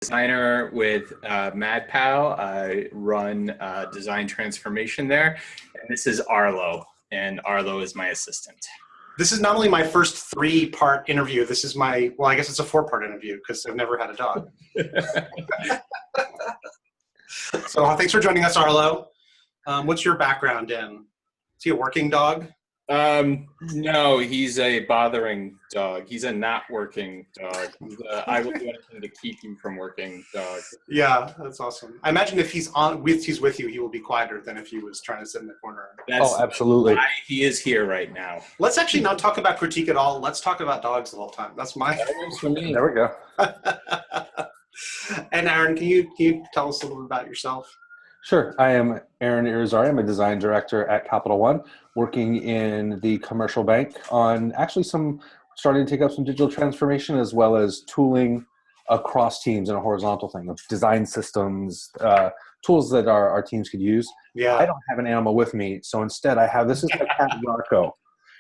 designer with MadPal. I run design transformation there. And this is Arlo, and Arlo is my assistant. This is not only my first 3-part interview, this is my, well, I guess it's a 4-part interview because I've never had a dog. So thanks for joining us, Arlo. What's your background in? Is he a working dog? No, he's a bothering dog. He's a not working dog. I will do anything to keep you from working dog. Yeah, that's awesome. I imagine if he's with you, he will be quieter than if he was trying to sit in the corner. That's absolutely. why he is here right now. Let's actually not talk about critique at all. Let's talk about dogs the whole time. That's my. For me. There we go. And Aaron, can you tell us a little bit about yourself? Sure. I am Aaron Irizarry. I'm a design director at Capital One, working in the commercial bank on actually starting to take up some digital transformation as well as tooling across teams in a horizontal thing of design systems, tools that our teams could use. Yeah. I don't have an animal with me, so instead this is my cat Yarko.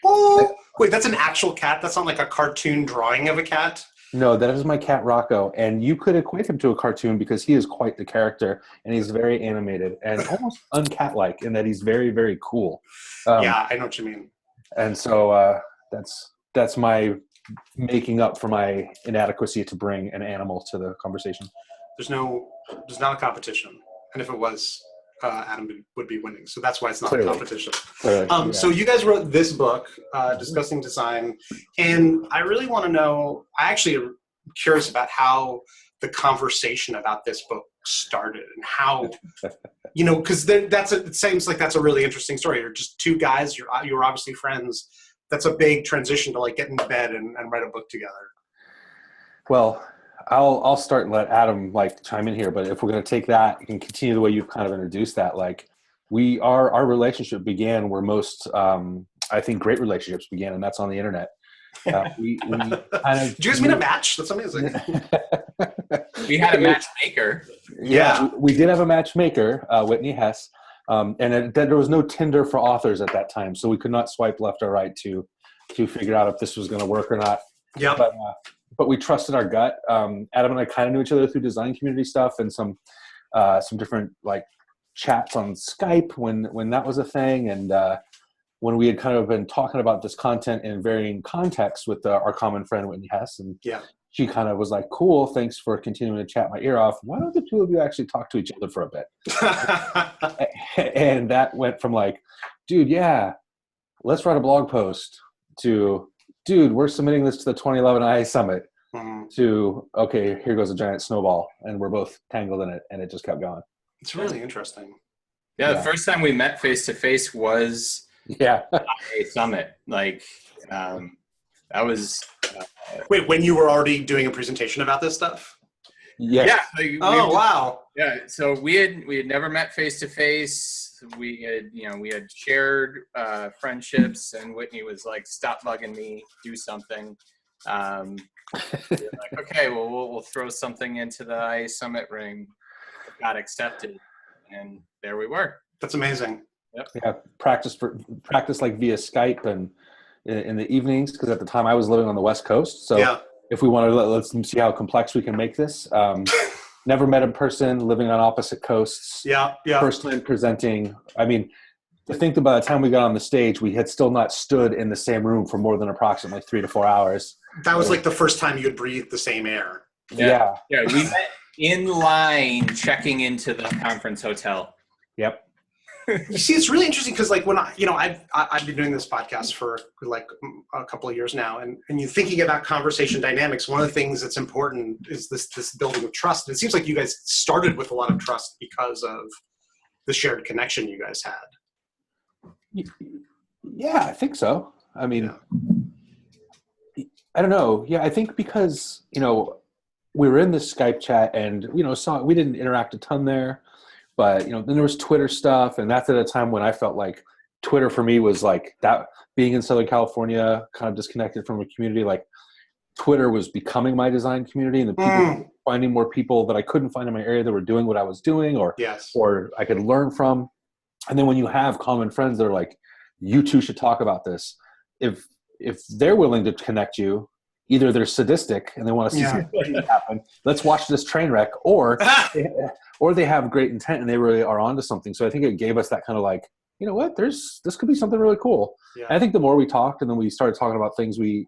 Oh, wait, that's an actual cat? That's not like a cartoon drawing of a cat? No, that is my cat Rocco, and you could equate him to a cartoon because he is quite the character, and he's very animated and almost uncat-like in that he's very, very cool. Yeah, I know what you mean. And so that's my making up for my inadequacy to bring an animal to the conversation. There's not a competition, and if it was, Adam would be winning. So that's why it's not Clearly. a competition. Yeah. So you guys wrote this book, discussing design, and I really want to know, I actually am curious about how the conversation about this book started and how, because it seems like that's a really interesting story. You're just two guys, you're obviously friends. That's a big transition to like get in bed and write a book together. Well, I'll start and let Adam chime in here, but if we're going to take that and continue the way you've kind of introduced that, our relationship began where most I think great relationships began, and that's on the internet. We kind of Did you guys meet a match? That's amazing. We had a matchmaker. Yeah, we did have a matchmaker, Whitney Hess, and there was no Tinder for authors at that time, so we could not swipe left or right to figure out if this was going to work or not. Yeah. But we trusted our gut. Adam and I kind of knew each other through design community stuff and some different chats on Skype when that was a thing. And when we had kind of been talking about this content in varying contexts with our common friend Whitney Hess, and she kind of was like, "Cool, thanks for continuing to chat my ear off. Why don't the two of you actually talk to each other for a bit?" And that went from dude, yeah, let's write a blog post to, dude, we're submitting this to the 2011 IA Summit, to, okay, here goes a giant snowball, and we're both tangled in it, and it just kept going. It's really interesting. Yeah, the first time we met face-to-face was IA Summit. That was... Wait, when you were already doing a presentation about this stuff? Yes. Yeah. Wow. Yeah, so we had never met face-to-face. We had shared friendships, and Whitney was like, "Stop bugging me, do something." We were like, "Okay, well, we'll throw something into the IA Summit ring." Got accepted, and there we were. That's amazing. Yep. Yeah, practice via Skype and in the evenings, because at the time I was living on the West Coast. So if we wanted to, let's see how complex we can make this. Never met in person, living on opposite coasts. Yeah. First time presenting. I mean, to think that by the time we got on the stage, we had still not stood in the same room for more than approximately 3 to 4 hours. That was the first time you had breathed the same air. Yeah. Yeah, we met in line checking into the conference hotel. Yep. You see, it's really interesting because when I've been doing this podcast for a couple of years now, and you're thinking about conversation dynamics. One of the things that's important is this building of trust. And it seems like you guys started with a lot of trust because of the shared connection you guys had. Yeah, I think so. I mean, I don't know. Yeah, I think because we were in this Skype chat, and we didn't interact a ton there. But, then there was Twitter stuff, and that's at a time when I felt like Twitter for me was that, being in Southern California, kind of disconnected from a community, Twitter was becoming my design community, and the people finding more people that I couldn't find in my area that were doing what I was doing or I could learn from. And then when you have common friends that are like, you two should talk about this, if they're willing to connect you, either they're sadistic and they want to see Yeah. something happen. Let's watch this train wreck, or they have great intent and they really are onto something. So I think it gave us that kind of like, you know what, this could be something really cool. Yeah. And I think the more we talked, and then we started talking about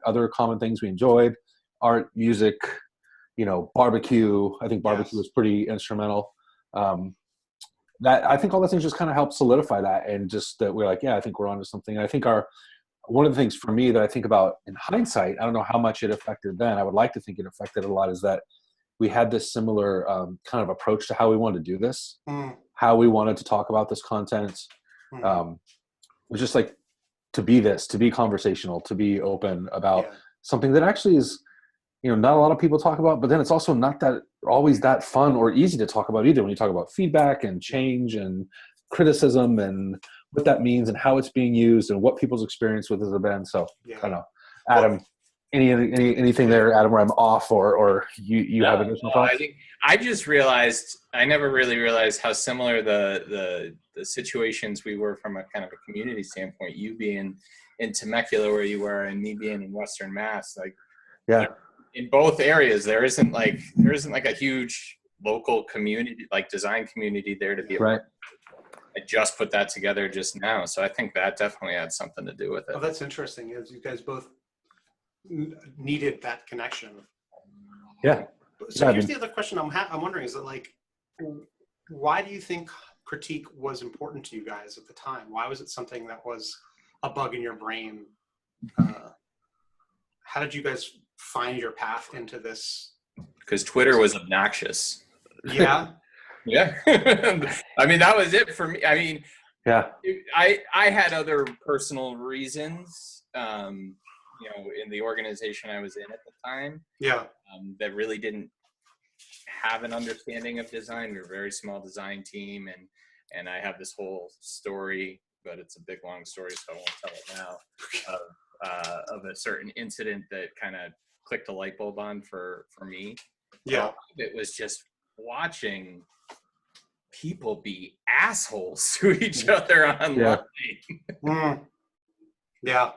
other common things we enjoyed, art, music, you know, barbecue. I think barbecue was pretty instrumental. That I think all those things just kind of helped solidify that, and just that we're like, yeah, I think we're onto something. And I think one of the things for me that I think about in hindsight, I don't know how much it affected then. I would like to think it affected a lot, is that we had this similar kind of approach to how we wanted to do this, how we wanted to talk about this content. Was just like to be conversational, to be open about something that actually is, you know, not a lot of people talk about, but then it's also not that always that fun or easy to talk about either, when you talk about feedback and change and criticism and what that means and how it's being used and what people's experience with it has been. So I don't know, Adam, anything there, Adam, where I'm off, or you have additional thoughts? I think I just realized, I never really realized how similar the situations we were from a kind of a community standpoint, you being in Temecula where you were and me being in Western Mass. Like, in both areas, there isn't like a huge local community, like design community there to be right. I just put that together just now. So I think that definitely had something to do with it. Oh, that's interesting. Is you guys both needed that connection. Yeah. So here's the other question I'm wondering, is that like, why do you think critique was important to you guys at the time? Why was it something that was a bug in your brain? How did you guys find your path into this? Because Twitter was obnoxious. Yeah. Yeah. I mean, that was it for me. I mean, I had other personal reasons, you know, in the organization I was in at the time. Yeah. That really didn't have an understanding of design. We were a very small design team, and I have this whole story, but it's a big long story, so I won't tell it now, of a certain incident that kind of clicked a light bulb on for me. Yeah. It was just watching people be assholes to each other online. Yeah.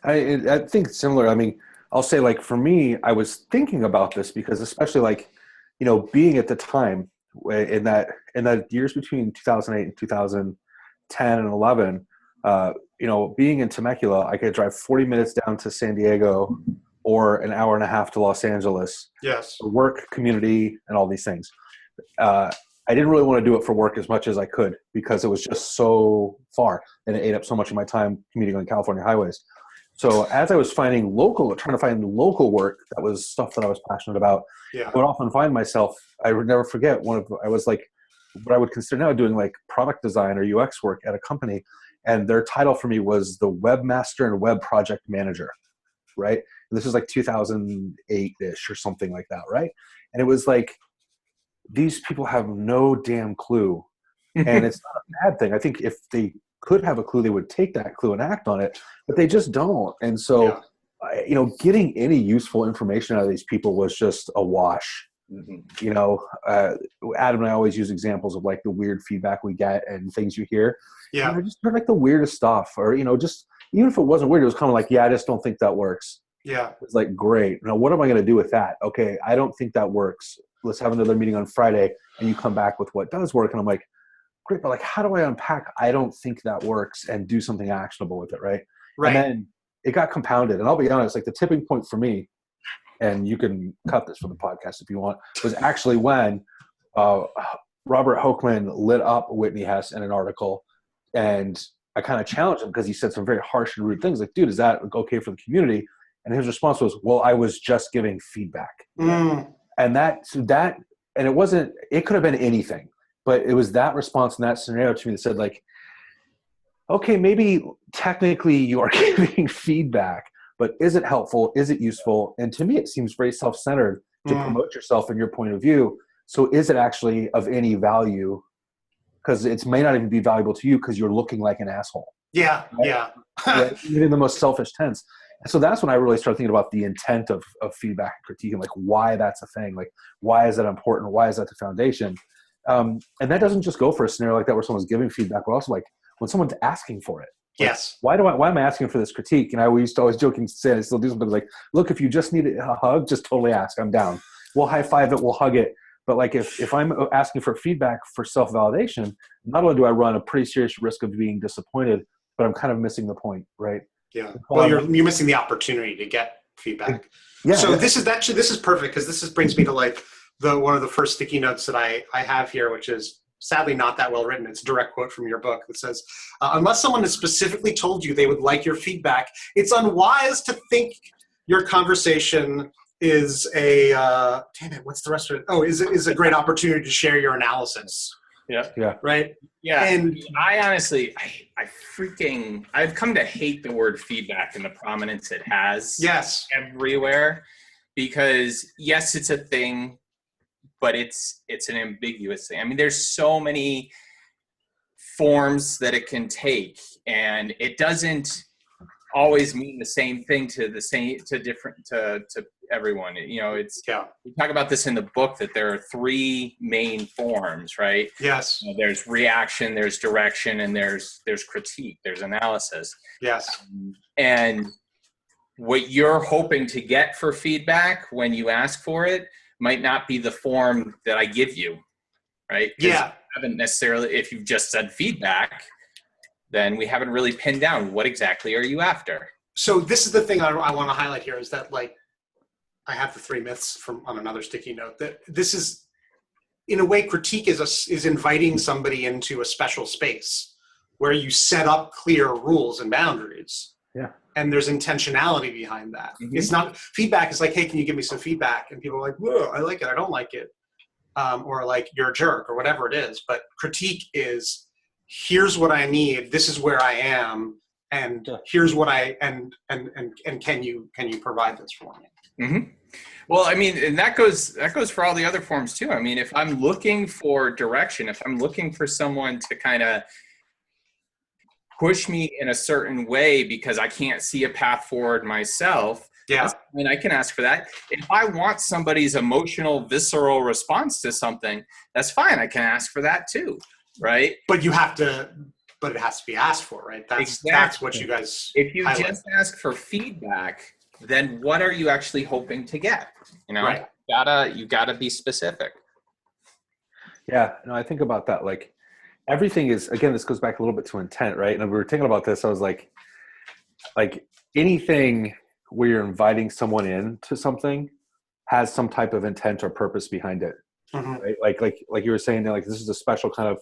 I think it's similar. I mean, I'll say, like, for me, I was thinking about this because, especially, like, you know, being at the time in that years between 2008 and 2010 and 11, you know, being in Temecula, I could drive 40 minutes down to San Diego or an hour and a half to Los Angeles. Yes. For work, community, and all these things. I didn't really want to do it for work as much as I could because it was just so far and it ate up so much of my time commuting on California highways. So as I was trying to find local work that was stuff that I was passionate about, I would often find myself, I would never forget, I was like what I would consider now doing like product design or UX work at a company, and their title for me was the webmaster and web project manager, right? And this was like 2008-ish or something like that, right? And it was like, these people have no damn clue. And it's not a bad thing. I think if they could have a clue, they would take that clue and act on it, but they just don't. And so, you know, getting any useful information out of these people was just a wash. You know, Adam and I always use examples of like the weird feedback we get and things you hear. Yeah. And I just heard like the weirdest stuff, or, you know, just even if it wasn't weird, it was kind of like, I just don't think that works. Yeah. It's like, great. Now, what am I going to do with that? Okay, I don't think that works. Let's have another meeting on Friday, and you come back with what does work. And I'm like, great, but like, how do I unpack I don't think that works and do something actionable with it, right? Right. And then it got compounded. And I'll be honest, like the tipping point for me, and you can cut this from the podcast if you want, was actually when Robert Hochman lit up Whitney Hess in an article, and I kind of challenged him because he said some very harsh and rude things. Like, dude, is that okay for the community? And his response was, well, I was just giving feedback. And it could have been anything, but it was that response in that scenario to me that said, like, okay, maybe technically you are giving feedback, but is it helpful? Is it useful? And to me, it seems very self-centered to promote yourself and your point of view. So is it actually of any value? Because it may not even be valuable to you because you're looking like an asshole. Yeah, right? Yeah. Right? Even in the most selfish tense. And so that's when I really started thinking about the intent of feedback and critique, and like why that's a thing. Like, why is that important? Why is that the foundation? And that doesn't just go for a scenario like that where someone's giving feedback, but also like when someone's asking for it. Yes. Why am I asking for this critique? And I used to always joking say, I still do something like, look, if you just need a hug, just totally ask. I'm down. We'll high five it. We'll hug it. But like if I'm asking for feedback for self-validation, not only do I run a pretty serious risk of being disappointed, but I'm kind of missing the point, right? Yeah. Well, you're missing the opportunity to get feedback. Yeah. So this is perfect because this brings me to like one of the first sticky notes that I have here, which is sadly not that well written. It's a direct quote from your book that says, unless someone has specifically told you they would like your feedback, it's unwise to think your conversation is what's the rest of it? Oh, is a great opportunity to share your analysis. Yeah. Yeah. Right. Yeah. And I honestly, I've come to hate the word feedback and the prominence it has. Yes. Everywhere, because yes, it's a thing, but it's an ambiguous thing. I mean, there's so many forms that it can take, and it doesn't always mean the same thing to everyone. You know, we talk about this in the book that there are three main forms, right? Yes. There's reaction, there's direction, and there's critique, there's analysis. Yes. And what you're hoping to get for feedback when you ask for it might not be the form that I give you, right? Yeah. Haven't necessarily, if you've just said feedback, then we haven't really pinned down what exactly are you after. So this is the thing I want to highlight here is that, like, I have the three myths on another sticky note, that this is, in a way, critique is inviting somebody into a special space where you set up clear rules and boundaries. Yeah. And there's intentionality behind that. Mm-hmm. It's not, feedback is like, hey, can you give me some feedback? And people are like, whoa, I like it, I don't like it. Or like, you're a jerk, or whatever it is. But critique is, here's what I need, this is where I am, and here's what and can you provide this for me? Mm-hmm. Well, I mean, and that goes for all the other forms too. I mean, if I'm looking for direction, if I'm looking for someone to kind of push me in a certain way because I can't see a path forward myself, yeah, I mean, I can ask for that. If I want somebody's emotional, visceral response to something, that's fine. I can ask for that too, right? But it has to be asked for, right? That's what you guys If you highlight. just ask for feedback, then what are you actually hoping to get? You know, right. you gotta be specific. Yeah, no, I think about that. Like, everything is, again, this goes back a little bit to intent, right? And we were thinking about this. I was like anything where you're inviting someone in to something has some type of intent or purpose behind it, mm-hmm. right? Like you were saying, like, this is a special kind of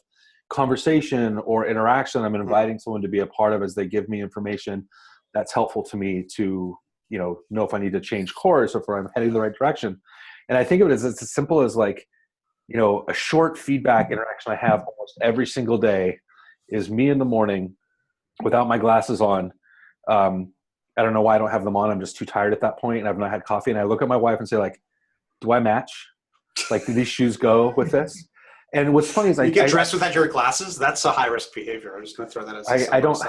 conversation or interaction I'm inviting someone to be a part of as they give me information that's helpful to me to, know if I need to change course or if I'm heading in the right direction. And I think of it as as simple as, like, a short feedback interaction I have almost every single day is me in the morning without my glasses on. I don't know why I don't have them on. I'm just too tired at that point, and I've not had coffee. And I look at my wife and say, like, do I match? Like, do these shoes go with this? And what's funny is you get dressed without your glasses. That's a high risk behavior. I'm just going to throw that as I don't.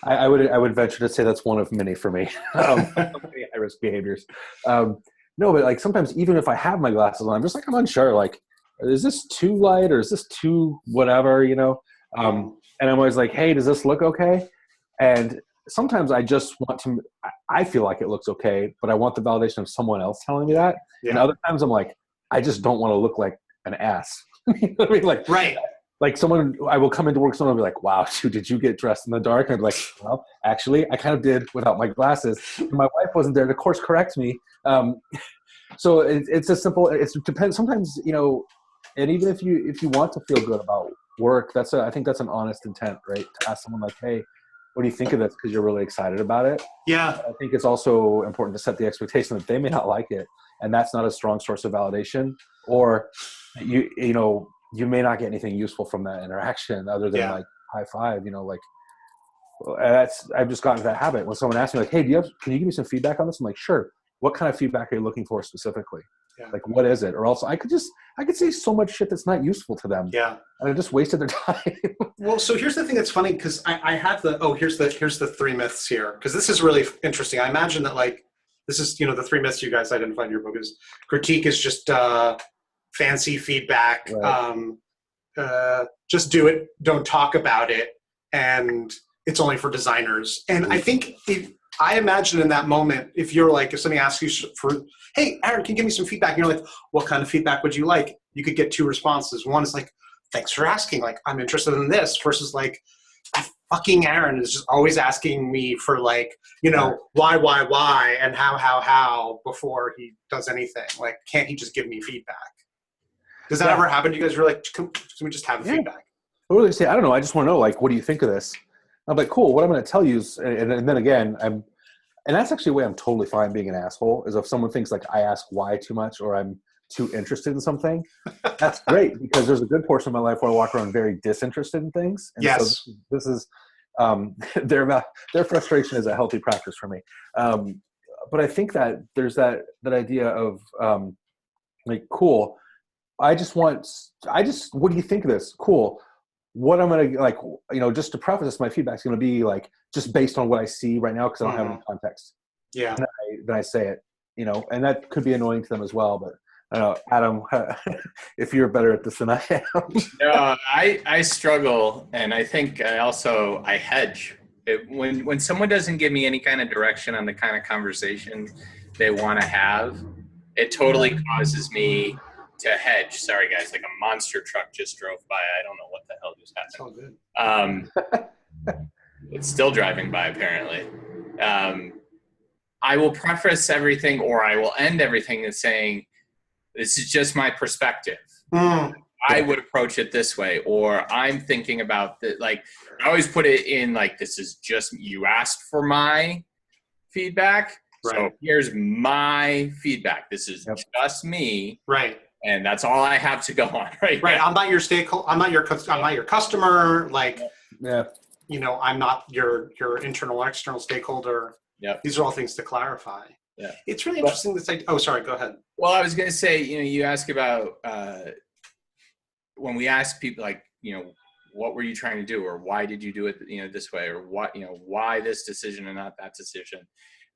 I would venture to say that's one of many for me. High risk behaviors. No, but like sometimes even if I have my glasses on, I'm just like, I'm unsure. Like, is this too light or is this too whatever? And I'm always like, hey, does this look okay? And sometimes I just want to. I feel like it looks okay, but I want the validation of someone else telling me that. Yeah. And other times I'm like, I just don't want to look like an ass. You know what I mean? Like, right. Like I will come into work, someone will be like, wow, dude, did you get dressed in the dark? And I'd be like, well, actually, I kind of did without my glasses. And my wife wasn't there to course correct me. So it's a simple, it depends. Sometimes, and even if you want to feel good about work, I think that's an honest intent, right? To ask someone like, hey, what do you think of this? Because you're really excited about it. Yeah. I think it's also important to set the expectation that they may not like it. And that's not a strong source of validation. Or you may not get anything useful from that interaction other than like high five, I've just gotten to that habit. When someone asks me like, hey, can you give me some feedback on this? I'm like, sure. What kind of feedback are you looking for specifically? Yeah. Like, what is it? Or else I could say so much shit that's not useful to them. Yeah. And I just wasted their time. Well, so here's the thing that's funny, because I have here's the three myths here. Because this is really interesting. I imagine that, like, this is, the three myths you guys identified in your book is critique is just fancy feedback. Right. Just do it. Don't talk about it. And it's only for designers. And I think I imagine in that moment, if somebody asks you for, hey, Aaron, can you give me some feedback? And you're like, what kind of feedback would you like? You could get two responses. One is like, thanks for asking. Like, I'm interested in this, versus like, fucking Aaron is just always asking me for like, why, and how before he does anything. Like, can't he just give me feedback? Does that ever happen to you guys? You're like, can we just have feedback? I really say, I don't know. I just want to know, like, what do you think of this? I'm like, cool. What I'm going to tell you is, and then again, and that's actually a way I'm totally fine being an asshole, is if someone thinks like I ask why too much or I'm too interested in something, that's great, because there's a good portion of my life where I walk around very disinterested in things. And yes. So this is, their frustration is a healthy practice for me. But I think that there's that idea of like, cool. What do you think of this? Cool. What I'm going to, like, just to preface this, my feedback is going to be like, just based on what I see right now, because I don't have any context. Yeah. Then I say it, and that could be annoying to them as well. But I don't know, Adam, if you're better at this than I am. No, I struggle. And I think I hedge. When someone doesn't give me any kind of direction on the kind of conversation they want to have, it totally causes me to hedge. Sorry, guys, like a monster truck just drove by. I don't know what the hell just happened. It's all good. It's still driving by, apparently. I will preface everything, or I will end everything with saying, this is just my perspective. I would approach it this way, or I'm thinking about that. Like, I always put it in like, this is just, you asked for my feedback. Right. So here's my feedback. This is just me. Right. And that's all I have to go on. Right. I'm not your stakeholder. I'm not your customer. Like, I'm not your internal or external stakeholder. Yeah. These are all things to clarify. Yeah. It's really interesting this idea. Oh, sorry. Go ahead. Well, I was going to say, you ask about when we ask people like, what were you trying to do, or why did you do it, this way, or what, why this decision and not that decision.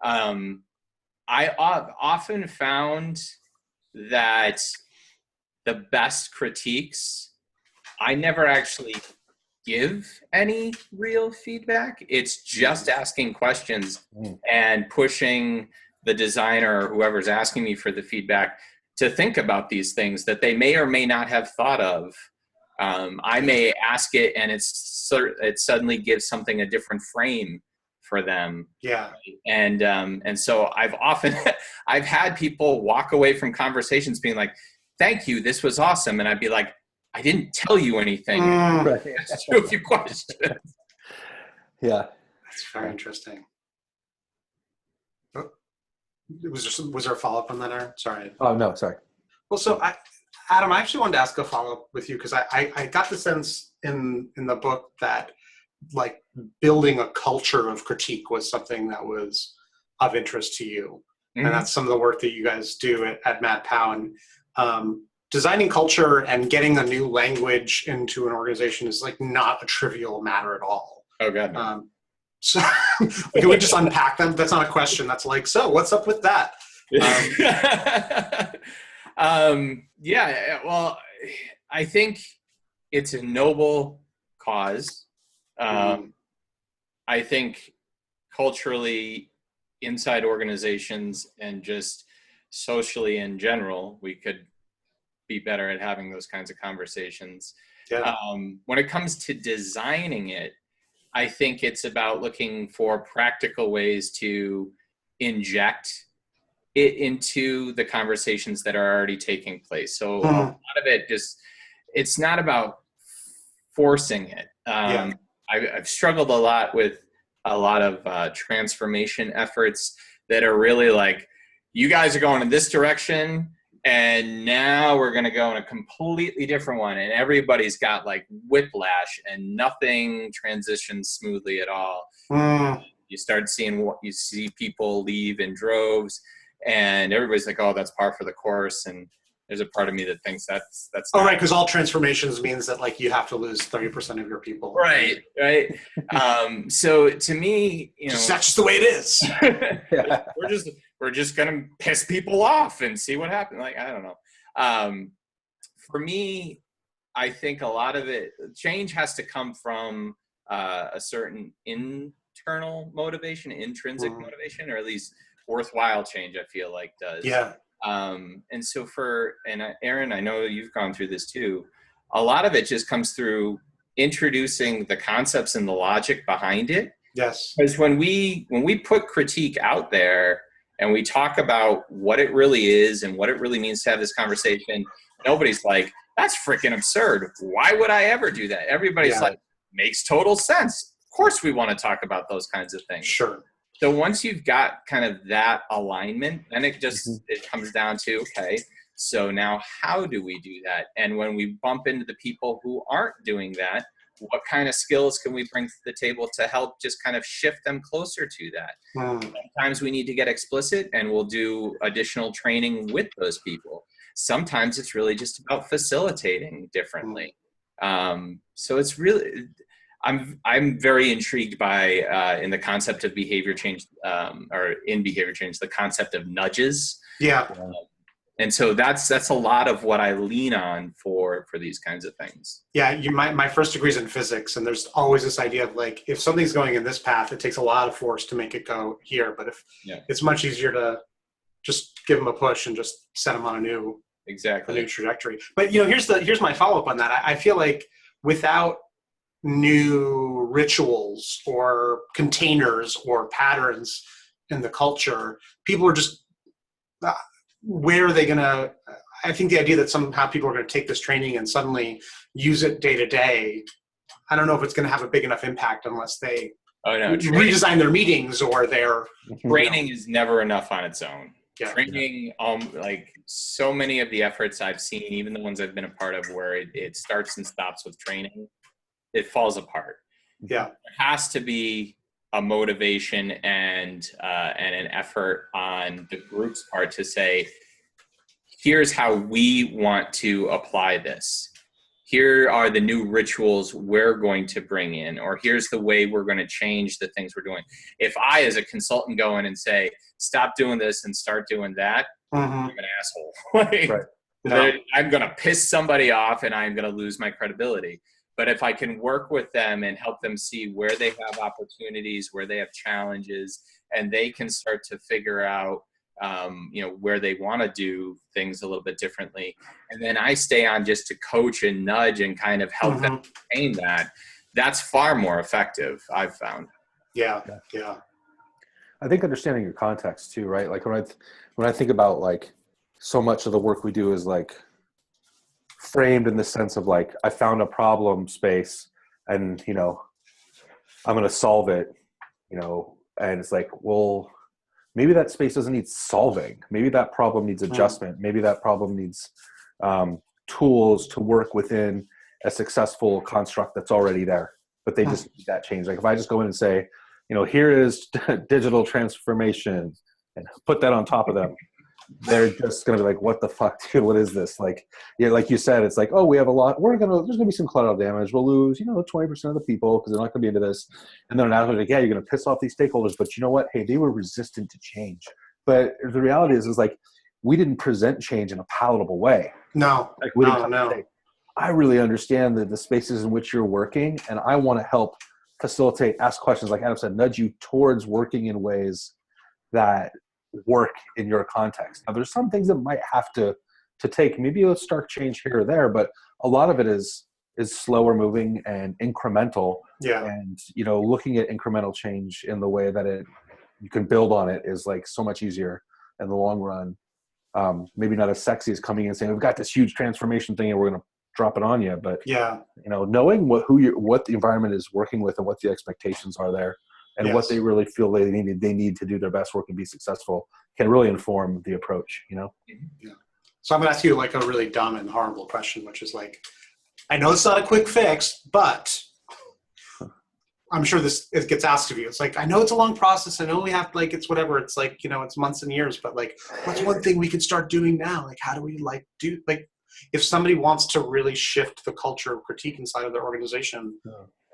I often found that the best critiques, I never actually give any real feedback. It's just asking questions and pushing the designer or whoever's asking me for the feedback to think about these things that they may or may not have thought of. I may ask it and it suddenly gives something a different frame for them. Yeah. And so I've had people walk away from conversations being like, thank you, this was awesome. And I'd be like, I didn't tell you anything. Just a few questions. Yeah. That's very interesting. Was there a follow-up on that, Aaron? Sorry. Oh, no, sorry. Well, so Adam, I actually wanted to ask a follow-up with you, because I got the sense in the book that like building a culture of critique was something that was of interest to you. Mm-hmm. And that's some of the work that you guys do at Matt Powell. And designing culture and getting a new language into an organization is like not a trivial matter at all. Oh, God. No. So can we just unpack them? That's not a question. That's like, so what's up with that? Yeah, well, I think it's a noble cause. I think culturally inside organizations and just socially in general, we could be better at having those kinds of conversations. Yeah. When it comes to designing it, I think it's about looking for practical ways to inject it into the conversations that are already taking place. So a lot of it it's not about forcing it. I've struggled a lot with a lot of transformation efforts that are really like, you guys are going in this direction, and now we're going to go in a completely different one. And everybody's got like whiplash and nothing transitions smoothly at all. You start seeing what you see people leave in droves, and everybody's like, oh, that's par for the course. And there's a part of me that thinks that's oh, right. Because all transformations means that like you have to lose 30% of your people. Right. So to me, that's just the way it is. We're just gonna piss people off and see what happens. Like, I don't know. For me, I think a lot of change has to come from a certain internal motivation, intrinsic motivation, or at least worthwhile change, I feel like does. Yeah. And so Aaron, I know you've gone through this too. A lot of it just comes through introducing the concepts and the logic behind it. Yes. Because when we put critique out there and we talk about what it really is and what it really means to have this conversation, nobody's like, that's freaking absurd. Why would I ever do that? Everybody's like, makes total sense. Of course we want to talk about those kinds of things. Sure. So once you've got kind of that alignment, then it comes down to, okay, so now how do we do that? And when we bump into the people who aren't doing that, what kind of skills can we bring to the table to help just kind of shift them closer to that? Sometimes we need to get explicit and we'll do additional training with those people. Sometimes it's really just about facilitating differently. So it's really, I'm very intrigued by in the concept of behavior change, or in behavior change, the concept of nudges. And so that's a lot of what I lean on for these kinds of things. Yeah, my first degree is in physics, and there's always this idea of like, if something's going in this path, it takes a lot of force to make it go here. But if it's much easier to just give them a push and just set them on a new trajectory. But here's my follow up on that. I feel like without new rituals or containers or patterns in the culture, people are just where are they going to, I think the idea that somehow people are going to take this training and suddenly use it day to day, I don't know if it's going to have a big enough impact unless they redesign their meetings or their training is never enough on its own. Training, like so many of the efforts I've seen, even the ones I've been a part of where it starts and stops with training, it falls apart. There has to be a motivation and an effort on the group's part to say, here's how we want to apply this. Here are the new rituals we're going to bring in, or here's the way we're going to change the things we're doing. If I, as a consultant, go in and say, stop doing this and start doing that, I'm an asshole. I'm going to piss somebody off and I'm going to lose my credibility. But if I can work with them and help them see where they have opportunities, where they have challenges, and they can start to figure out, where they want to do things a little bit differently. And then I stay on just to coach and nudge and kind of help them attain that. That's far more effective, I've found. Yeah. I think understanding your context too, right? Like when I think about like so much of the work we do is like framed in the sense of like, I found a problem space and, I'm going to solve it, and it's like, well, maybe that space doesn't need solving. Maybe that problem needs adjustment. Maybe that problem needs tools to work within a successful construct that's already there, but they just need that change. Like if I just go in and say, here is digital transformation and put that on top of them, they're just going to be like, what the fuck, dude, what is this? Like, like you said, it's like, oh, we have a lot, there's going to be some collateral damage. We'll lose, 20% of the people because they're not going to be into this. And then after, like, yeah, you're going to piss off these stakeholders, but you know what? Hey, they were resistant to change. But the reality is like, we didn't present change in a palatable way. No, like we didn't say, I really understand the spaces in which you're working, and I want to help facilitate, ask questions, like Adam said, nudge you towards working in ways that work in your context. Now, there's some things that might have to take maybe a stark change here or there, but a lot of it is slower moving and incremental. And looking at incremental change in the way that you can build on it is like so much easier in the long run. Maybe not as sexy as coming in and saying, we've got this huge transformation thing and we're going to drop it on you, but knowing what the environment is working with and what the expectations are there and what they really feel they need to do their best work and be successful can really inform the approach, So I'm going to ask you like a really dumb and horrible question, which is like, I know it's not a quick fix, but I'm sure it gets asked of you. It's like, I know it's a long process. I know we have like, it's whatever. It's like, it's months and years, but like, what's one thing we can start doing now? Like, how do we if somebody wants to really shift the culture of critique inside of their organization,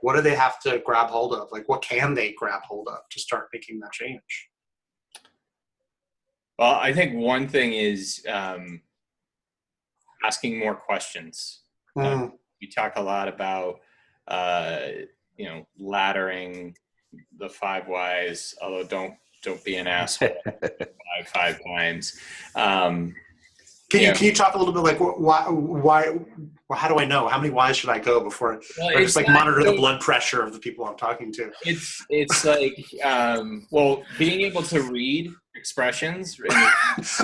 what do they have to grab hold of? Like, what can they grab hold of to start making that change? Well, I think one thing is asking more questions. We talk a lot about laddering the 5 whys, although don't be an asshole 5 times. Can you talk a little bit like why how do I know how many whys should I go before I just like monitor the blood pressure of the people I'm talking to? It's like being able to read expressions.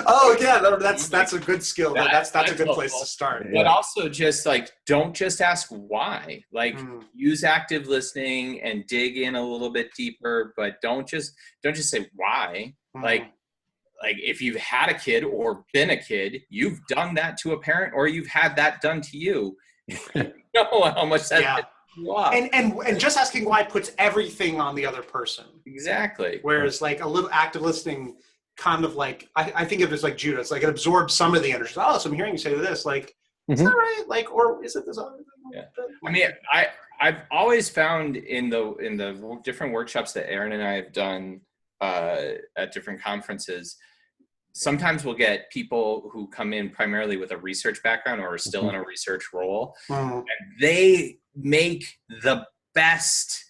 Oh yeah, that's a good skill. That's a good place to start. But also just like don't just ask why. Like use active listening and dig in a little bit deeper, but don't just say why. Like if you've had a kid or been a kid, you've done that to a parent or you've had that done to you. You know how much that you off. And just asking why puts everything on the other person. Exactly. Whereas like a little active listening kind of like I think of it as like Judah. It's like it absorbs some of the energy. Oh, so I'm hearing you say this, like, is that right? Like, or is it this other thing? Yeah. I mean, I've always found in the different workshops that Aaron and I have done at different conferences, sometimes we'll get people who come in primarily with a research background or are still in a research role, and they make the best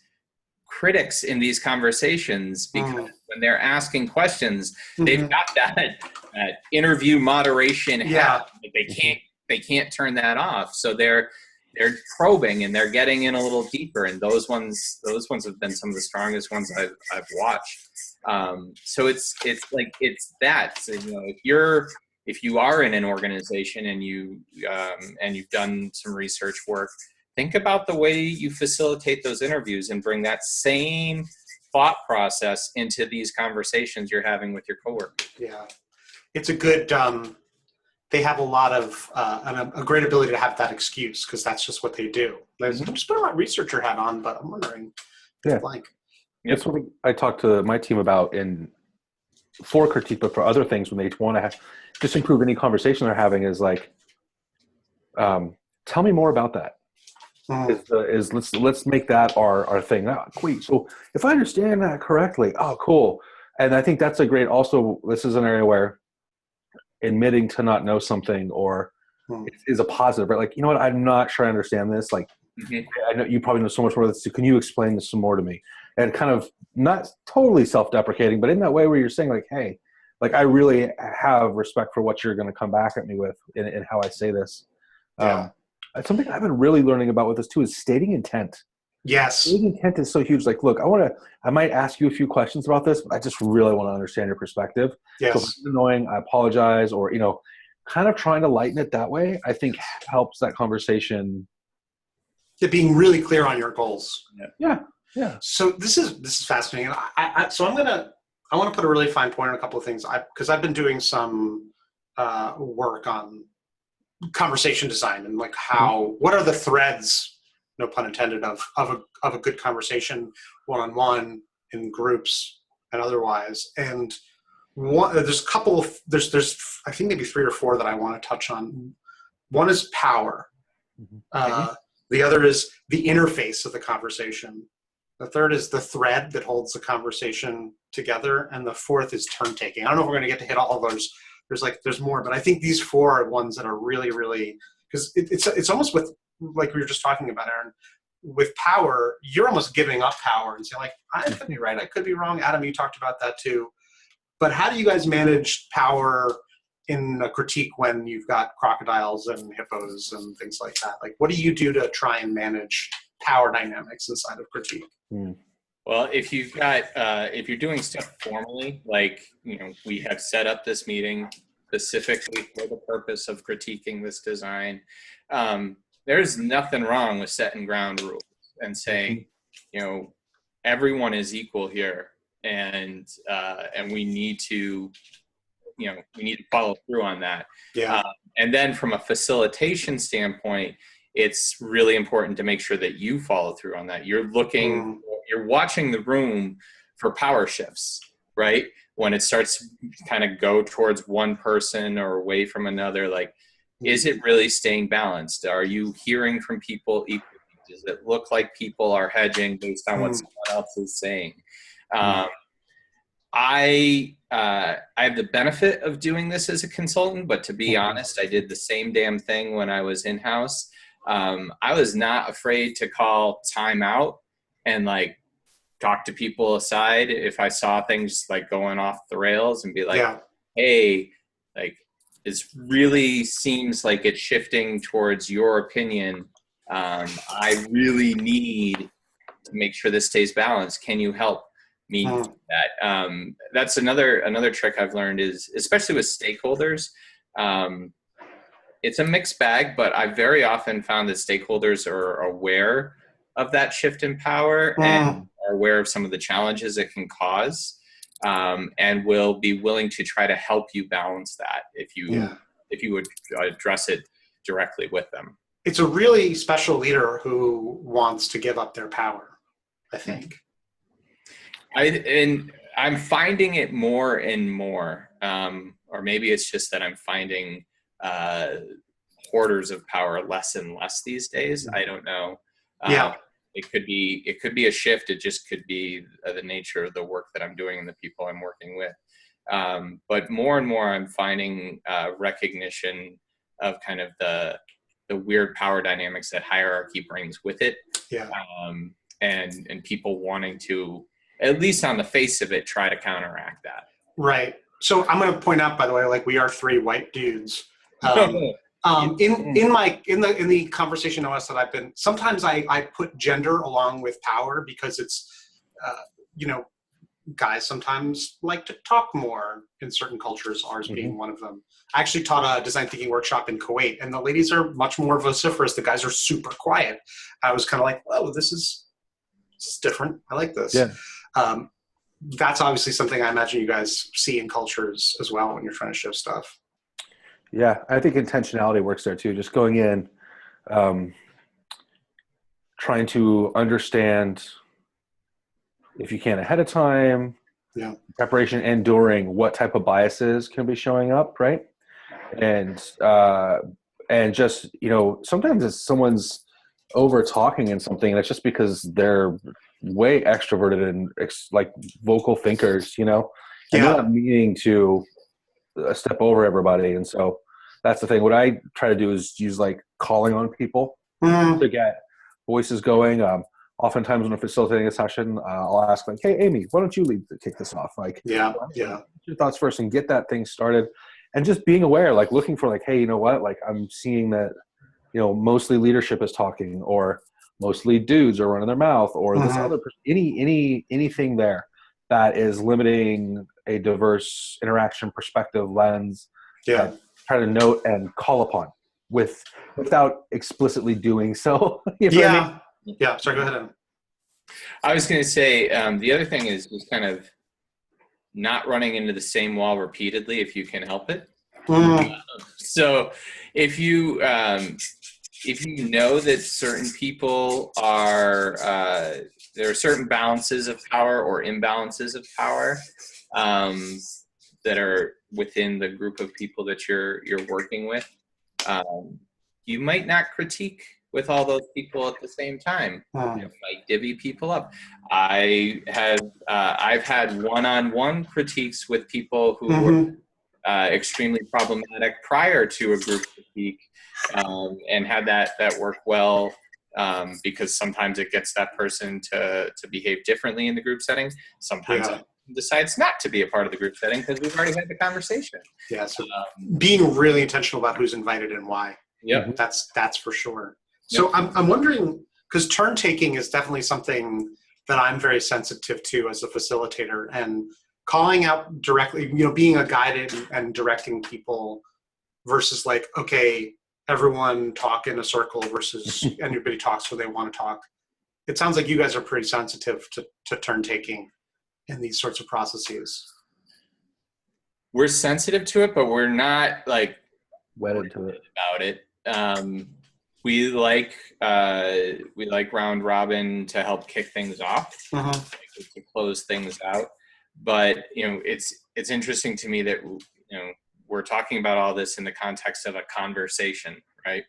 critics in these conversations because when they're asking questions, they've got that interview moderation hat. They can't turn that off. So they're probing and they're getting in a little deeper, and those ones have been some of the strongest ones I've watched. So it's that. So, if you are in an organization and you've done some research work, think about the way you facilitate those interviews and bring that same thought process into these conversations you're having with your coworkers. Yeah, it's a good. They have a lot of a great ability to have that excuse because that's just what they do. I'm just putting my researcher hat on, but I'm wondering. Blank. That's what I talk to my team about for critique, but for other things when they want to just improve any conversation they're having is like, tell me more about that. Let's make that our thing. Oh, sweet. So if I understand that correctly, oh, cool. And I think that's a great. Also, this is an area where admitting to not know something or is a positive, right? Like, you know what? I'm not sure I understand this. Like, I know you probably know so much more of this. So can you explain this some more to me? And kind of not totally self-deprecating, but in that way where you're saying like, hey, like I really have respect for what you're going to come back at me with in how I say this. Something I've been really learning about with this too is stating intent. Yes. Stating intent is so huge. Like, look, I might ask you a few questions about this, but I just really want to understand your perspective. Yes. So if it's annoying, I apologize, or, kind of trying to lighten it that way, I think helps that conversation. Being really clear on your goals. Yeah. So this is fascinating. So I want to put a really fine point on a couple of things because I've been doing some work on conversation design and like what are the threads, no pun intended, of a good conversation one-on-one in groups and otherwise. And there's I think maybe 3 or 4 that I want to touch on. One is power. The other is the interface of the conversation. The third is the thread that holds the conversation together. And the fourth is turn taking. I don't know if we're going to get to hit all of those. There's more, but I think these 4 are ones that are really, really, because it's almost with, like we were just talking about, Aaron, with power, you're almost giving up power and saying like, I could be right, I could be wrong. Adam, you talked about that too. But how do you guys manage power in a critique when you've got crocodiles and hippos and things like that? Like, what do you do to try and manage power dynamics inside of critique? Well, if you've got, if you're doing stuff formally, like, we have set up this meeting specifically for the purpose of critiquing this design, there's nothing wrong with setting ground rules and saying, everyone is equal here, and we need to, follow through on that. And then from a facilitation standpoint, it's really important to make sure that you follow through on that. You're watching the room for power shifts, right? When it starts kind of go towards one person or away from another, like, is it really staying balanced? Are you hearing from people equally? Does it look like people are hedging based on what someone else is saying? I have the benefit of doing this as a consultant, but to be honest, I did the same damn thing when I was in-house. I was not afraid to call time out and like talk to people aside if I saw things like going off the rails, and be like, Yeah. hey, like this really seems like it's shifting towards your opinion. I really need to make sure this stays balanced. Can you help me do that? That's another trick I've learned is, especially with stakeholders, it's a mixed bag, but I very often found that stakeholders are aware of that shift in power and are aware of some of the challenges it can cause, and will be willing to try to help you balance that if you would address it directly with them. It's a really special leader who wants to give up their power, I think. I'm finding it more and more, or maybe it's just that I'm finding hoarders of power less and less these days. I don't know. It could be a shift. It just could be the nature of the work that I'm doing and the people I'm working with. But more and more, I'm finding recognition of kind of the weird power dynamics that hierarchy brings with it. And people wanting to, at least on the face of it, try to counteract that. Right. So I'm going to point out, by the way, like we are three white dudes. In the conversation OS that I've been, sometimes I put gender along with power because it's, guys sometimes like to talk more in certain cultures, ours being one of them. I actually taught a design thinking workshop in Kuwait, and the ladies are much more vociferous. The guys are super quiet. I was kind of like, oh, this is different. I like this. Yeah. That's obviously something I imagine you guys see in cultures as well when you're trying to shift stuff. Yeah, I think intentionality works there too. Just going in, trying to understand, if you can ahead of time, preparation and during, what type of biases can be showing up, right? And just, sometimes it's someone's over talking in something, and it's just because they're way extroverted and like vocal thinkers, and they're not meaning to step over everybody. And so that's the thing. What I try to do is use like calling on people to get voices going. Oftentimes when I'm facilitating a session, I'll ask like, hey, Amy, why don't you kick this off? Like, what's your thoughts first, and get that thing started. And just being aware, like looking for like, hey, you know what? Like I'm seeing that, mostly leadership is talking, or mostly dudes are running their mouth, or this other person, anything there that is limiting a diverse interaction, perspective, lens. Try to note and call upon without explicitly doing so. What I mean? Yeah. Sorry, go ahead. I was going to say, the other thing is just kind of not running into the same wall repeatedly if you can help it. So if you know that certain people are, there are certain balances of power or imbalances of power that are within the group of people that you're working with, you might not critique with all those people at the same time. You might divvy people up. I've had one-on-one critiques with people who were extremely problematic prior to a group critique, and had that work well, because sometimes it gets that person to behave differently in the group setting. Sometimes it decides not to be a part of the group setting because we've already had the conversation. Yeah, so being really intentional about who's invited and why. Yeah, that's for sure. So I'm wondering, because turn taking is definitely something that I'm very sensitive to as a facilitator, and calling out directly, being a guide and directing people versus like, okay, everyone talk in a circle versus everybody talks when they want to talk. It sounds like you guys are pretty sensitive to turn taking in these sorts of processes. We're sensitive to it, but we're not like wedded to it about it. We like round robin to help kick things off, to close things out. But it's interesting to me that we're talking about all this in the context of a conversation, right?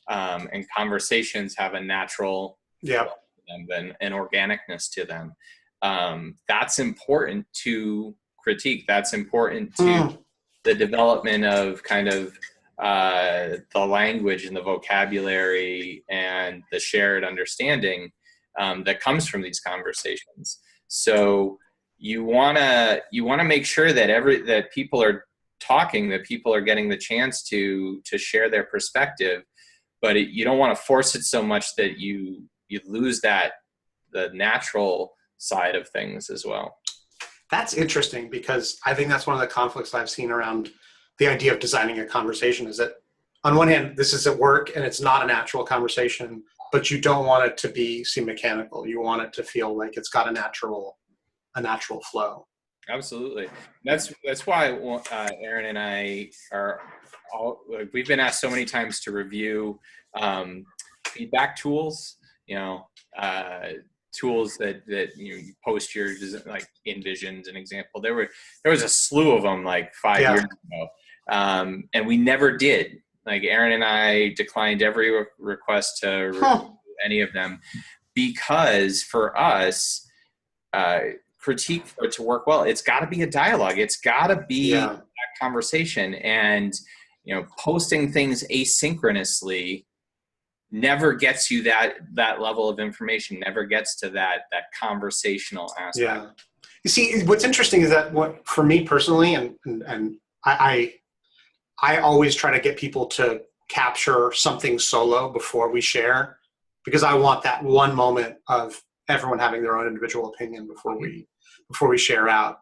And conversations have a natural and an organicness to them. That's important to critique. That's important to the development of kind of the language and the vocabulary and the shared understanding. that comes from these conversations. So you wanna make sure that that people are talking, that people are getting the chance to share their perspective, but you don't want to force it so much that you lose the natural side of things as well. That's interesting, because I think that's one of the conflicts I've seen around the idea of designing a conversation, is that on one hand, this is at work and it's not a natural conversation, but you don't want it to seem mechanical. You want it to feel like it's got a natural flow. Absolutely. That's why Aaron and I we've been asked so many times to review feedback tools, tools that you post your, like InVision's an example. There was a slew of them like 5 years ago. And we never did. Like Aaron and I declined every request to review any of them, because for us, critique, for it to work well, it's got to be a dialogue. It's got to be a conversation. And posting things asynchronously never gets you that level of information, never gets to that conversational aspect. Yeah. You see, what's interesting is that for me personally, and I always try to get people to capture something solo before we share, because I want that one moment of everyone having their own individual opinion before we share out.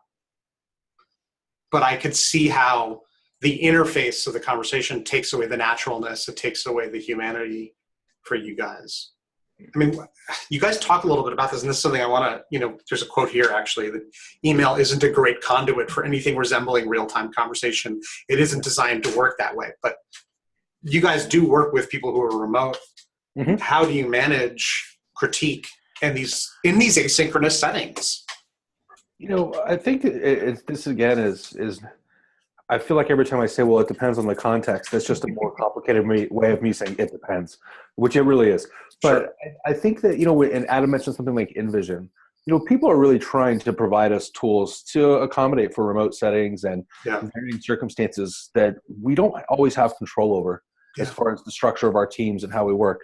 But I could see how the interface of the conversation takes away the naturalness. It takes away the humanity for you guys. I mean, you guys talk a little bit about this, and this is something I want to, there's a quote here actually, that email isn't a great conduit for anything resembling real-time conversation. It isn't designed to work that way. But you guys do work with people who are remote. Mm-hmm. How do you manage critique in these asynchronous settings? I think this again is I feel like every time I say, well, it depends on the context, that's just a more complicated way of me saying it depends, which it really is. But sure. I think that, and Adam mentioned something like InVision, people are really trying to provide us tools to accommodate for remote settings and varying circumstances that we don't always have control over as far as the structure of our teams and how we work.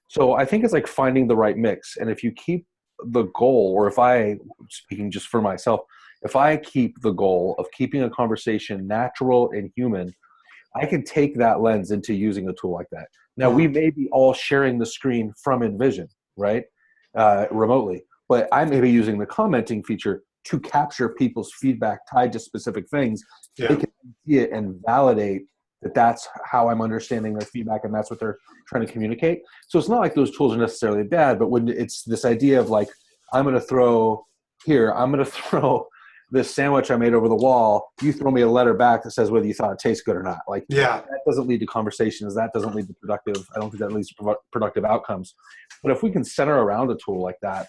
So I think it's like finding the right mix. And if you keep the goal, or if I, speaking just for myself, if I keep the goal of keeping a conversation natural and human, I can take that lens into using a tool like that. Now, we may be all sharing the screen from InVision, right, remotely, but I may be using the commenting feature to capture people's feedback tied to specific things. So they can see it and validate that that's how I'm understanding their feedback and that's what they're trying to communicate. So it's not like those tools are necessarily bad, but when it's this idea of like, I'm going to throw this sandwich I made over the wall, you throw me a letter back that says whether you thought it tastes good or not. Like, that doesn't lead to conversations. That doesn't lead to I don't think that leads to productive outcomes. But if we can center around a tool like that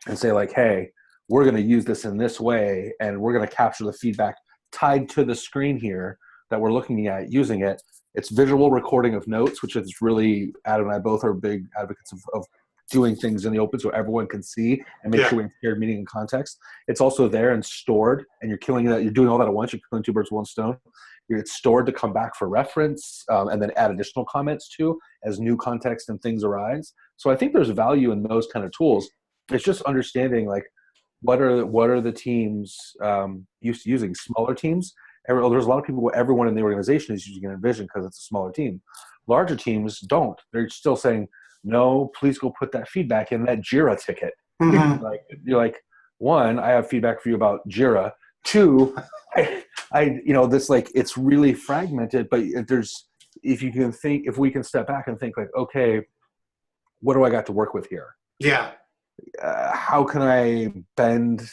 and say like, hey, we're going to use this in this way, and we're going to capture the feedback tied to the screen here that we're looking at using it. It's visual recording of notes, which is really, Adam and I both are big advocates of doing things in the open so everyone can see and make sure we have shared meaning and context. It's also there and stored, and you're doing all that at once. You're killing two birds with one stone. It's stored to come back for reference, and then add additional comments to as new context and things arise. So I think there's value in those kind of tools. It's just understanding like what are the teams used to using. Smaller teams, there's a lot of people, everyone in the organization is using InVision because it's a smaller team. Larger teams don't. They're still saying, no, please go put that feedback in that Jira ticket. Mm-hmm. You're like, one, I have feedback for you about Jira. Two, it's really fragmented, but if we can step back and think like, okay, what do I got to work with here? Yeah. How can I bend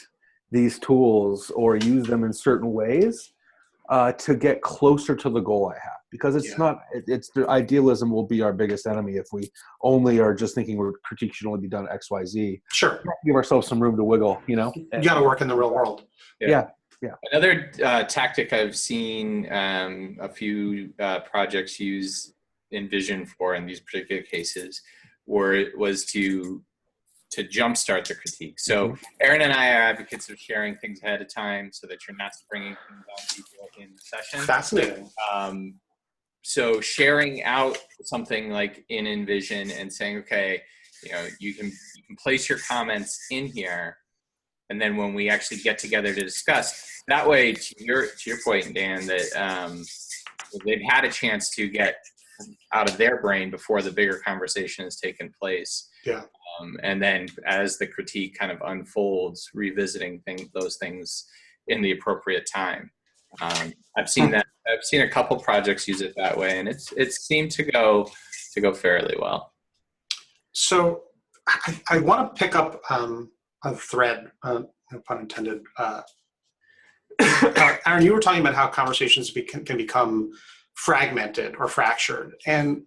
these tools or use them in certain ways to get closer to the goal I have? Because it's the idealism will be our biggest enemy if we only are just thinking critique should only be done X, Y, Z. Sure. Give ourselves some room to wiggle, You got to work in the real world. Yeah. Another tactic I've seen a few projects use InVision for in these particular cases was to jumpstart the critique. So Aaron and I are advocates of sharing things ahead of time so that you're not springing things on people in the session. Fascinating. So sharing out something like in InVision and saying, okay, you can can place your comments in here, and then when we actually get together to discuss, that way, to your point, Dan, that they've had a chance to get out of their brain before the bigger conversation has taken place. Yeah. And then as the critique kind of unfolds, revisiting those things in the appropriate time. I've seen that. I've seen a couple projects use it that way, and it's seemed to go fairly well. So I want to pick up a thread, no pun intended. Aaron, you were talking about how conversations can become fragmented or fractured, and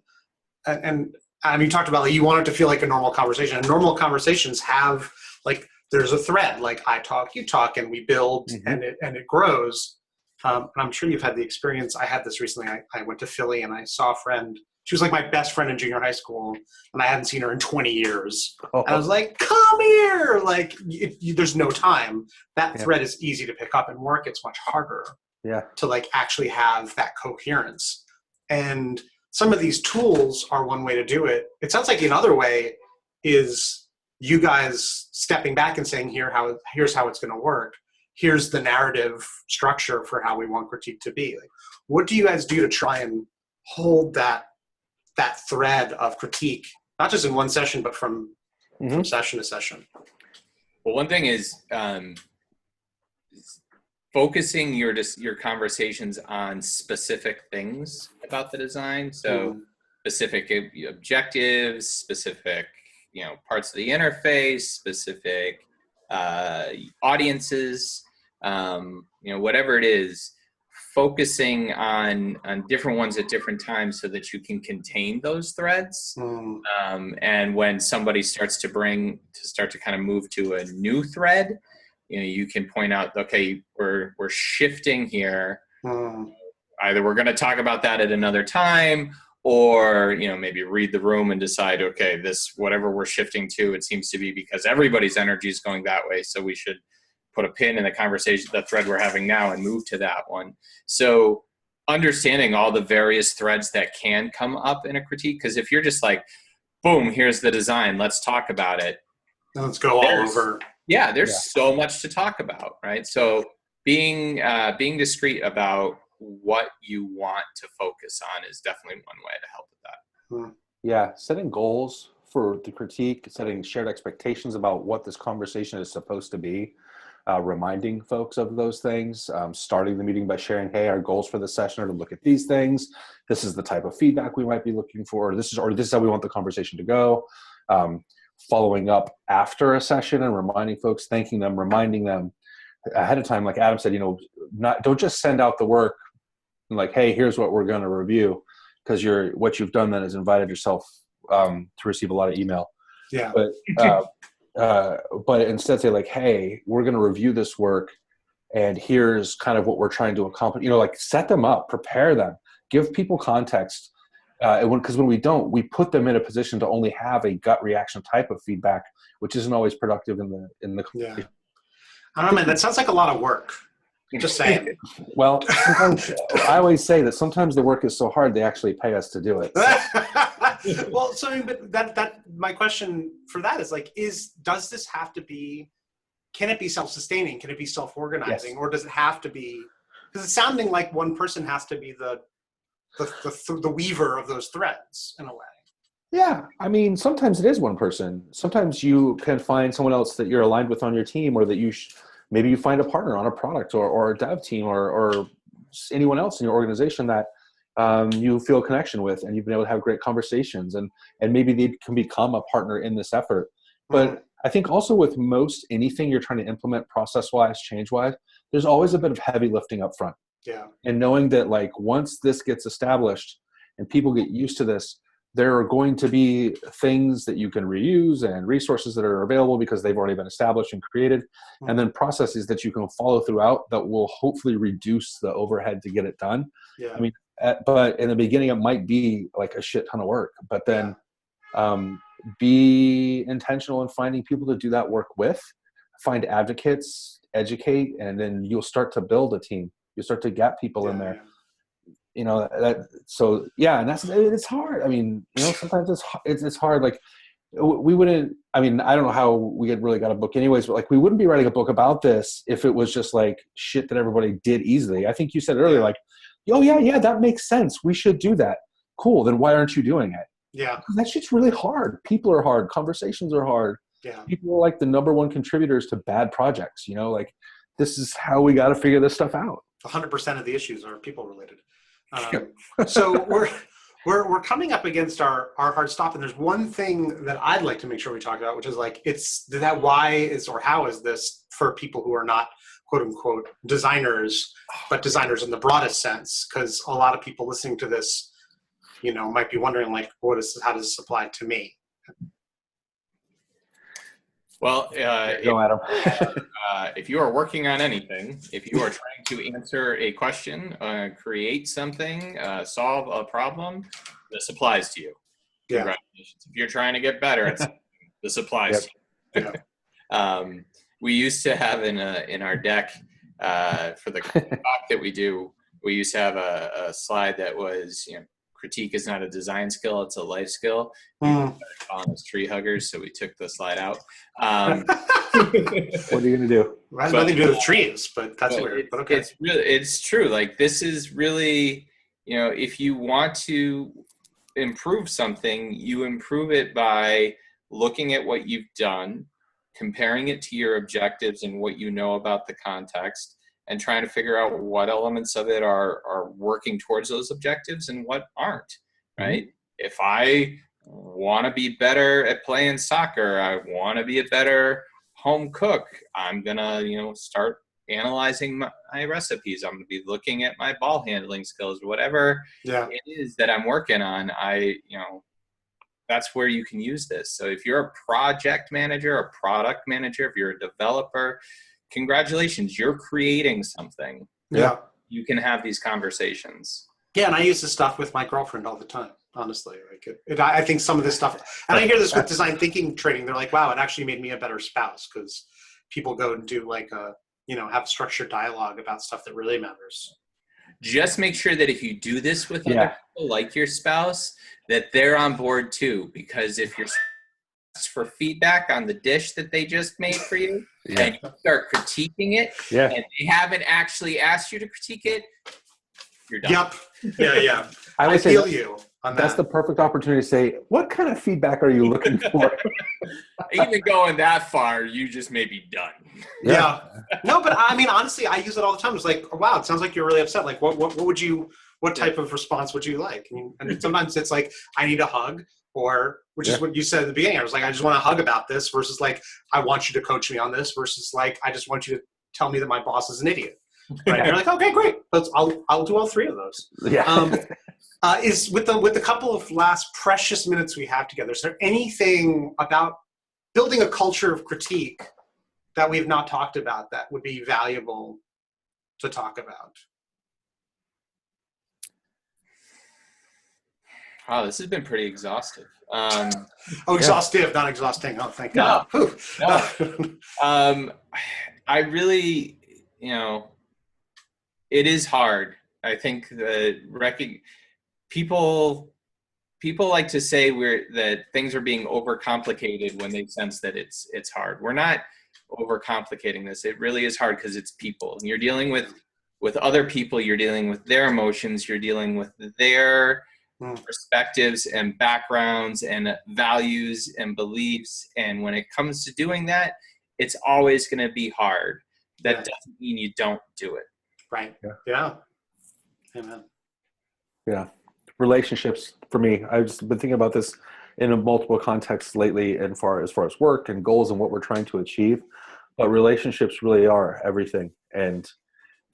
you talked about like you want it to feel like a normal conversation. And normal conversations have like there's a thread, like I talk, you talk, and we build, and it grows. And I'm sure you've had the experience. I had this recently. I went to Philly and I saw a friend. She was like my best friend in junior high school, and I hadn't seen her in 20 years. And I was like, come here! Like, there's no time. That thread is easy to pick up. In work, it's much harder to like actually have that coherence. And some of these tools are one way to do it. It sounds like another way is you guys stepping back and saying, here's how it's going to work. Here's the narrative structure for how we want critique to be. Like, what do you guys do to try and hold that thread of critique, not just in one session, but from session to session? Well, one thing is focusing your conversations on specific things about the design. So specific objectives, specific parts of the interface, specific audiences, whatever it is. Focusing on different ones at different times so that you can contain those threads. And when somebody starts to kind of move to a new thread, you can point out, okay, we're shifting here. Either we're going to talk about that at another time, or maybe read the room and decide, okay, this whatever we're shifting to, it seems to be because everybody's energy is going that way, so we should put a pin in the conversation, the thread we're having now, and move to that one. So understanding all the various threads that can come up in a critique, because if you're just like, boom, here's the design, let's talk about it. Let's go all over. Yeah, there's so much to talk about, right? So being discreet about what you want to focus on is definitely one way to help with that. Yeah, setting goals for the critique, setting shared expectations about what this conversation is supposed to be. Reminding folks of those things, starting the meeting by sharing, hey, our goals for this session are to look at these things. This is the type of feedback we might be looking for. This is how we want the conversation to go. Following up after a session and reminding folks, thanking them, reminding them ahead of time, like Adam said, don't just send out the work and like, hey, here's what we're going to review, because what you've done then is invited yourself to receive a lot of email. Yeah. But instead say like, hey, we're going to review this work and here's kind of what we're trying to accomplish, like set them up, prepare them, give people context. Because when we don't, we put them in a position to only have a gut reaction type of feedback, which isn't always productive in the. Yeah. I don't know, man, that sounds like a lot of work. Just saying. Well, sometimes I always say that sometimes the work is so hard, they actually pay us to do it. So. Well, so but that my question for that is like, does this have to be? Can it be self-sustaining? Can it be self-organizing, yes. Or does it have to be? Because it's sounding like one person has to be the weaver of those threads in a way. Yeah, I mean, sometimes it is one person. Sometimes you can find someone else that you're aligned with on your team, or that maybe you find a partner on a product or a dev team or anyone else in your organization that you feel a connection with, and you've been able to have great conversations, and maybe they can become a partner in this effort. But I think also with most anything you're trying to implement process-wise, change-wise, there's always a bit of heavy lifting up front. Yeah. And knowing that like once this gets established and people get used to this, there are going to be things that you can reuse and resources that are available because they've already been established and created, and then processes that you can follow throughout that will hopefully reduce the overhead to get it done. Yeah. I mean, but in the beginning, it might be like a shit ton of work, but then be intentional in finding people to do that work with, find advocates, educate, and then you'll start to build a team. You'll start to get people in there. And it's hard. I mean, sometimes it's hard. Like we wouldn't, I mean, I don't know how we had really got a book anyways, but like, we wouldn't be writing a book about this if it was just like shit that everybody did easily. I think you said earlier, like, oh yeah, that makes sense. We should do that. Cool. Then why aren't you doing it? Yeah. Because that shit's really hard. People are hard. Conversations are hard. Yeah. People are like the number one contributors to bad projects, you know, like this is how we got to figure this stuff out. 100% of the issues are people related. So we're coming up against our hard stop, and there's one thing that I'd like to make sure we talk about, which is like, it's that why is, or how is this for people who are not quote unquote designers, but designers in the broadest sense? Because a lot of people listening to this, you know, might be wondering like, how does this apply to me? Well, if you are working on anything, if you are trying to answer a question, create something, solve a problem, this applies to you. Yeah. Congratulations. If you're trying to get better at something, this applies to you. Yeah. We used to have in our deck for the talk that we do, we used to have a slide that was, you know, critique is not a design skill, it's a life skill. Call them as tree huggers, so we took the slide out. What are you going to do? It has nothing to do with trees, but that's weird. But okay. It's true. Like, this is really, you know, if you want to improve something, you improve it by looking at what you've done, comparing it to your objectives and what you know about the context, and trying to figure out what elements of it are working towards those objectives and what aren't, right? Mm-hmm. If I want to be better at playing soccer, I want to be a better home cook, I'm going to, you know, start analyzing my recipes. I'm going to be looking at my ball handling skills, whatever it is that I'm working on. You know, that's where you can use this. So if you're a project manager, a product manager, if you're a developer, congratulations, you're creating something. Yeah. You can have these conversations. Yeah, and I use this stuff with my girlfriend all the time, honestly. Like I think some of this stuff, and I hear this with design thinking training, they're like, wow, it actually made me a better spouse, because people go and do like have structured dialogue about stuff that really matters. Just make sure that if you do this with other people, like your spouse, that they're on board too, because if you're for feedback on the dish that they just made for you, and you start critiquing it, and they haven't actually asked you to critique it, you're done. Yep. Yeah. I feel you on that. That's the perfect opportunity to say, what kind of feedback are you looking for? Even going that far, you just may be done. Yeah. No, but I mean, honestly, I use it all the time. It's like, oh, wow, it sounds like you're really upset. Like, what type of response would you like? And sometimes it's like, I need a hug, or which is what you said at the beginning. I was like, I just want to hug about this, versus like, I want you to coach me on this, versus like, I just want you to tell me that my boss is an idiot. Right? And you're like, okay, great. I'll do all three of those. Yeah. Is with the couple of last precious minutes we have together, is there anything about building a culture of critique that we've not talked about that would be valuable to talk about? Wow, this has been pretty exhaustive. Exhaustive, not exhausting. Oh, thank God. No. I really, it is hard. I think that people like to say that things are being overcomplicated when they sense that it's hard. We're not overcomplicating this. It really is hard because it's people. And you're dealing with other people. You're dealing with their emotions. You're dealing with their perspectives and backgrounds and values and beliefs. And when it comes to doing that, it's always going to be hard. That doesn't mean you don't do it. Right. Yeah. Amen. Yeah. Relationships for me. I've just been thinking about this in multiple contexts lately, and as far as work and goals and what we're trying to achieve. But relationships really are everything. And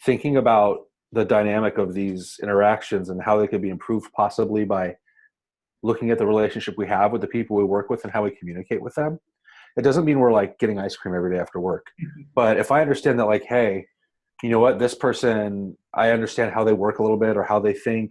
thinking about the dynamic of these interactions and how they could be improved possibly by looking at the relationship we have with the people we work with and how we communicate with them. It doesn't mean we're like getting ice cream every day after work. But if I understand that, like, hey, you know what, this person, I understand how they work a little bit or how they think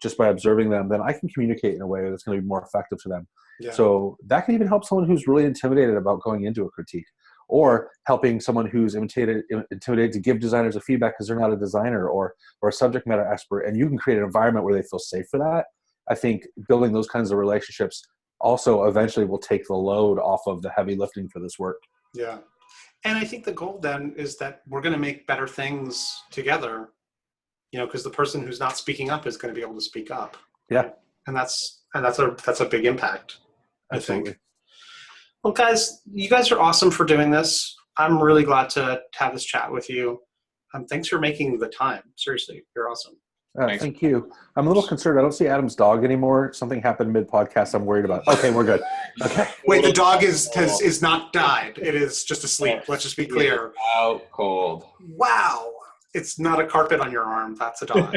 just by observing them, then I can communicate in a way that's going to be more effective to them. Yeah. So that can even help someone who's really intimidated about going into a critique, or helping someone who's intimidated to give designers a feedback because they're not a designer or a subject matter expert. And you can create an environment where they feel safe for that. I think building those kinds of relationships also eventually will take the load off of the heavy lifting for this work. Yeah. And I think the goal then is that we're going to make better things together, because the person who's not speaking up is going to be able to speak up. Yeah. And that's a big impact, I think. Absolutely. Well, guys, you guys are awesome for doing this. I'm really glad to have this chat with you. Thanks for making the time. Seriously, you're awesome. Thank you. I'm a little concerned. I don't see Adam's dog anymore. Something happened mid-podcast I'm worried about. Okay, we're good. Okay. Wait, the dog is not died. It is just asleep. Let's just be clear. Out cold. Wow. It's not a carpet on your arm. That's a dog.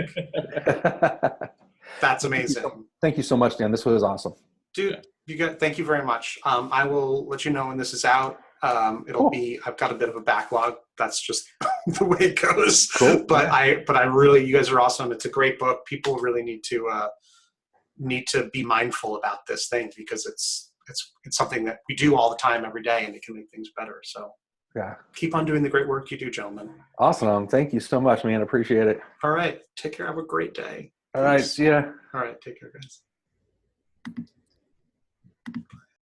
That's amazing. Thank you so much, Dan. This was awesome. Dude, thank you very much. I will let you know when this is out. I've got a bit of a backlog. That's just the way it goes. Cool. But I really, you guys are awesome. It's a great book. People really need to be mindful about this thing, because it's something that we do all the time, every day, and it can make things better. So yeah, keep on doing the great work you do, gentlemen. Awesome. Thank you so much, man. Appreciate it. All right. Take care. Have a great day. All right. See ya. All right. Take care, guys.